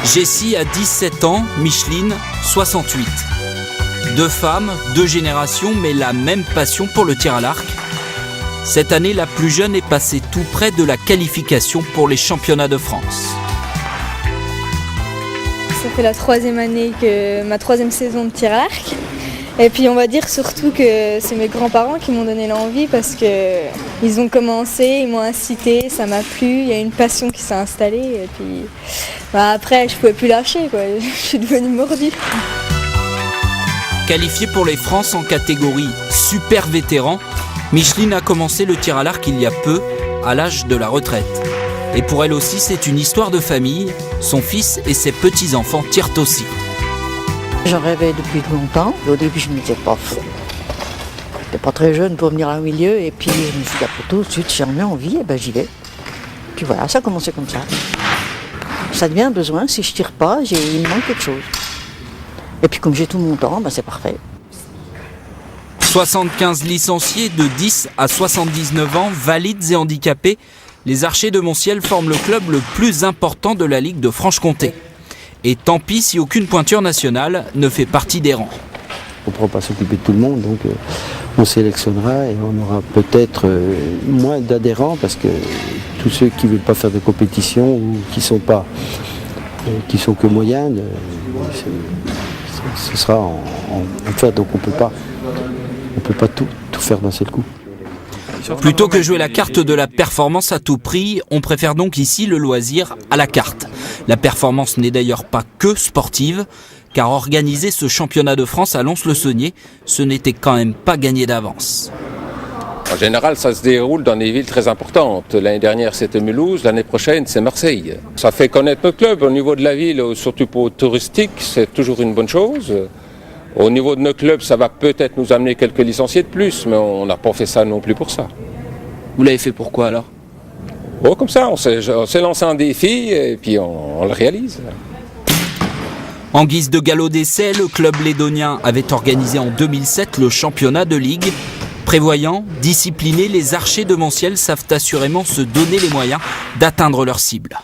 Jessie a 17 ans, Micheline 68. Deux femmes, deux générations, mais la même passion pour le tir à l'arc. Cette année, la plus jeune est passée tout près de la qualification pour les championnats de France. Ça fait la troisième année ma troisième saison de tir à l'arc. Et puis on va dire surtout que c'est mes grands-parents qui m'ont donné l'envie parce qu'ils ont commencé, ils m'ont incité, ça m'a plu, il y a une passion qui s'est installée et puis après je pouvais plus lâcher quoi, je suis devenue mordue. Qualifiée pour les France en catégorie super vétéran, Micheline a commencé le tir à l'arc il y a peu, à l'âge de la retraite. Et pour elle aussi, c'est une histoire de famille, son fils et ses petits-enfants tirent aussi. J'en rêvais depuis longtemps. Au début, je me disais pas fou. J'étais pas très jeune pour venir à un milieu. Et puis, je me suis dit, après tout de suite, j'en ai envie, et ben j'y vais. Puis voilà, ça a commencé comme ça. Ça devient un besoin. Si je tire pas, il me manque quelque chose. Et puis, comme j'ai tout mon temps, ben c'est parfait. 75 licenciés de 10 à 79 ans, valides et handicapés, les Archers de Montciel forment le club le plus important de la Ligue de Franche-Comté. Et tant pis si aucune pointure nationale ne fait partie des rangs. On ne pourra pas s'occuper de tout le monde, donc on sélectionnera et on aura peut-être moins d'adhérents parce que tous ceux qui ne veulent pas faire de compétition ou qui sont que moyennes, ce sera en fait, donc on ne peut pas tout faire d'un seul coup. Plutôt que jouer la carte de la performance à tout prix, on préfère donc ici le loisir à la carte. La performance n'est d'ailleurs pas que sportive, car organiser ce championnat de France à Lons-le-Saunier, ce n'était quand même pas gagné d'avance. En général, ça se déroule dans des villes très importantes. L'année dernière, c'était Mulhouse, l'année prochaine, c'est Marseille. Ça fait connaître notre club. Au niveau de la ville, surtout pour touristique, c'est toujours une bonne chose. Au niveau de nos clubs, ça va peut-être nous amener quelques licenciés de plus, mais on n'a pas fait ça non plus pour ça. Vous l'avez fait pourquoi alors ? Bon, comme ça, on s'est lancé un défi et puis on le réalise. En guise de galop d'essai, le club lédonien avait organisé en 2007 le championnat de Ligue. Prévoyants, disciplinés, les Archers de Montciel savent assurément se donner les moyens d'atteindre leur cible.